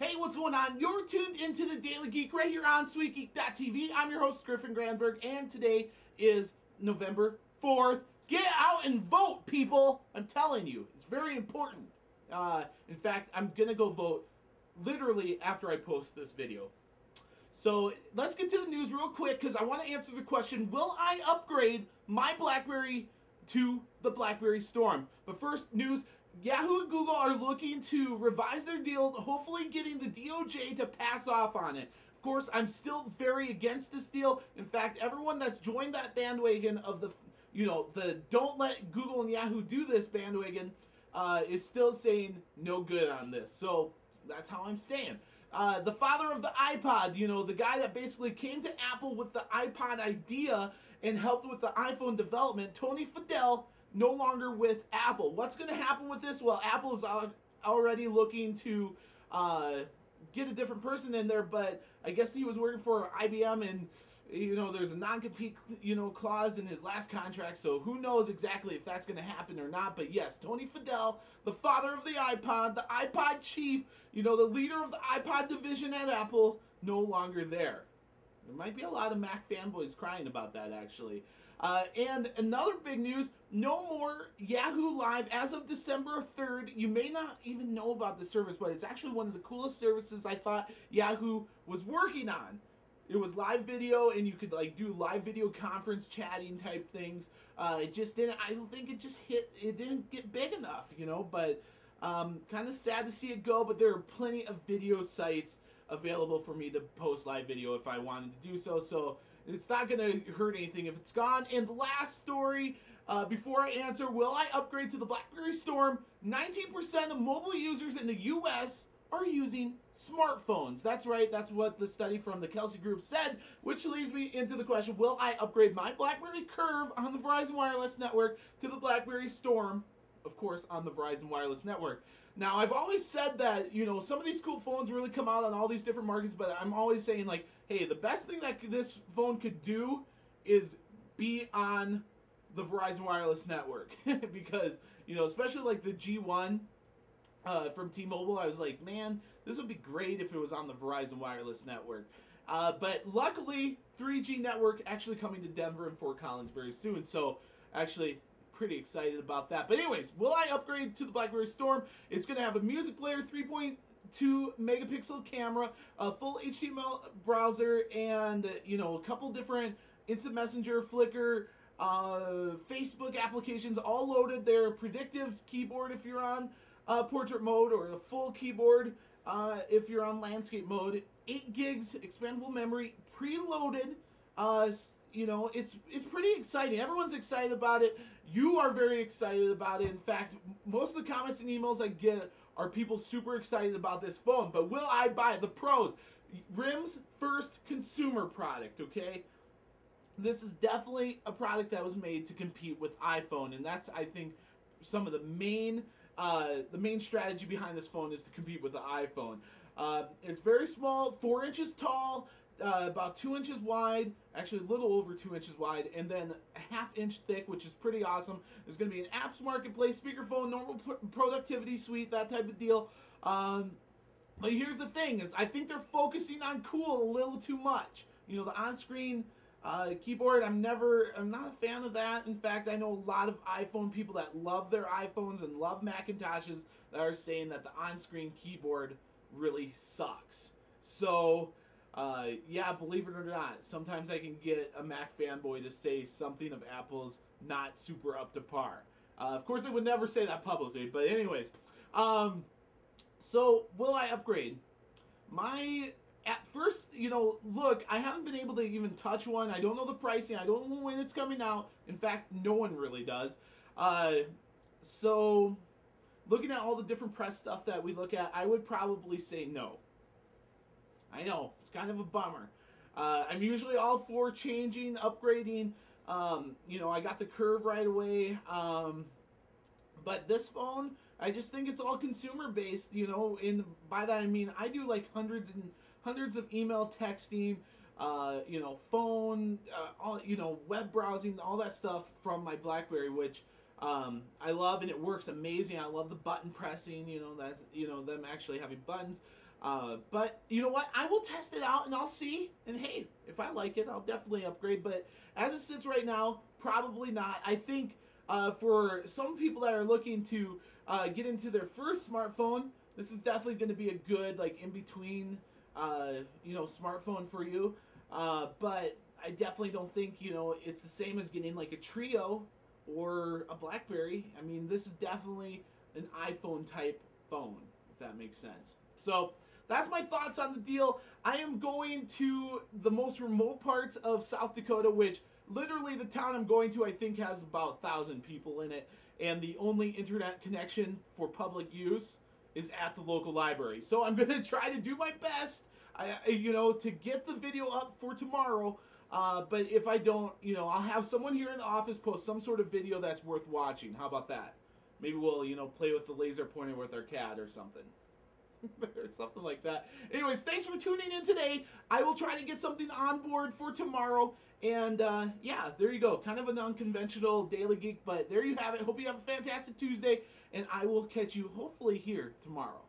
Hey, what's going on? You're tuned into the Daily Geek right here on SweetGeek.tv. I'm your host, Griffin, and today is November 4th. Get out and vote, people! I'm telling you, it's very important. In fact, I'm going to go vote literally after I post this video. So let's get to the news real quick because I want to answer the question, will I upgrade my Blackberry to the Blackberry Storm? But first, news. Yahoo and Google are looking to revise their deal, hopefully getting the DOJ to pass off on it. Of course, I'm still very against this deal. In fact, everyone that's joined that bandwagon of the don't let Google and Yahoo do this bandwagon is still saying no good on this. So that's how I'm staying. The father of the iPod, the guy that basically came to Apple with the iPod idea and helped with the iPhone development, Tony Fadell, no longer with Apple. What's going to happen with this? Well, Apple is already looking to get a different person in there, but I guess he was working for IBM, and there's a non-compete clause in his last contract, so who knows exactly if that's going to happen or not. But yes, Tony Fadell, the father of the iPod chief, the leader of the iPod division at Apple, no longer there. There might be a lot of Mac fanboys crying about that, actually. And another big news, no more Yahoo Live as of December 3rd. You may not even know about this service, but it's actually one of the coolest services I thought Yahoo was working on. It was live video, and you could do live video conference chatting type things. It just didn't, I don't think it didn't get big enough, but kind of sad to see it go, but there are plenty of video sites available for me to post live video if I wanted to do so. So it's not going to hurt anything if it's gone. And the last story, before I answer, will I upgrade to the Blackberry Storm? 19% of mobile users in the U.S. are using smartphones. That's right, that's what the study from the Kelsey Group said, which leads me into the question, will I upgrade my Blackberry Curve on the Verizon Wireless Network to the Blackberry Storm, of course, on the Verizon Wireless Network? Now, I've always said that, some of these cool phones really come out on all these different markets, but I'm always saying, hey, the best thing that this phone could do is be on the Verizon Wireless Network. Because, especially the G1 from T-Mobile, I was like, man, this would be great if it was on the Verizon Wireless Network. But luckily, 3G network actually coming to Denver and Fort Collins very soon, so actually pretty excited about that. But anyways, will I upgrade to the Blackberry Storm? It's going to have a music player, 3.2 megapixel camera, a full HTML browser, and a couple different instant messenger, Flickr, Facebook applications all loaded there. Predictive keyboard if you're on portrait mode, or a full keyboard if you're on landscape mode. 8 gigs expandable memory, preloaded. It's pretty exciting. Everyone's excited about it. You are very excited about it. In fact, most of the comments and emails I get are people super excited about this phone. But will I buy it? The pros. RIM's first consumer product, okay? This is definitely a product that was made to compete with iPhone, and that's, I think, some of the main strategy behind this phone is to compete with the iPhone. It's very small, 4 inches tall, about 2 inches wide, actually a little over 2 inches wide, and then a ½ inch thick, which is pretty awesome. There's going to be an apps marketplace, speakerphone, normal productivity suite, that type of deal. But here's the thing, is I think they're focusing on cool a little too much. The on-screen keyboard, I'm not a fan of that. In fact, I know a lot of iPhone people that love their iPhones and love Macintoshes that are saying that the on-screen keyboard really sucks. So, yeah, believe it or not, sometimes I can get a Mac fanboy to say something of Apple's not super up to par. Of course, they would never say that publicly, but anyways. So, will I upgrade? At first, look, I haven't been able to even touch one. I don't know the pricing. I don't know when it's coming out. In fact, no one really does. So, looking at all the different press stuff that we look at, I would probably say no. I know, it's kind of a bummer. I'm usually all for changing, upgrading. I got the Curve right away. But this phone, I just think it's all consumer-based, and by that I mean I do hundreds of email texting, phone, web browsing, all that stuff from my Blackberry, which I love, and it works amazing. I love the button pressing, them actually having buttons. But you know what? I will test it out and I'll see. And hey, if I like it, I'll definitely upgrade. But as it sits right now, probably not. I think for some people that are looking to get into their first smartphone, this is definitely going to be a good like in between, smartphone for you. But I definitely don't think it's the same as getting like a Trio or a Blackberry. I mean, this is definitely an iPhone type phone, if that makes sense. So that's my thoughts on the deal. I am going to the most remote parts of South Dakota, which literally the town I'm going to I think has about 1,000 people in it, and the only internet connection for public use is at the local library. So I'm going to try to do my best, to get the video up for tomorrow. But if I don't, I'll have someone here in the office post some sort of video that's worth watching. How about that? Maybe we'll, play with the laser pointer with our cat or something. Or something like that. Anyways, thanks for tuning in today. I will try to get something on board for tomorrow. And, yeah, there you go. Kind of an unconventional Daily Geek, but there you have it. Hope you have a fantastic Tuesday. And I will catch you hopefully here tomorrow.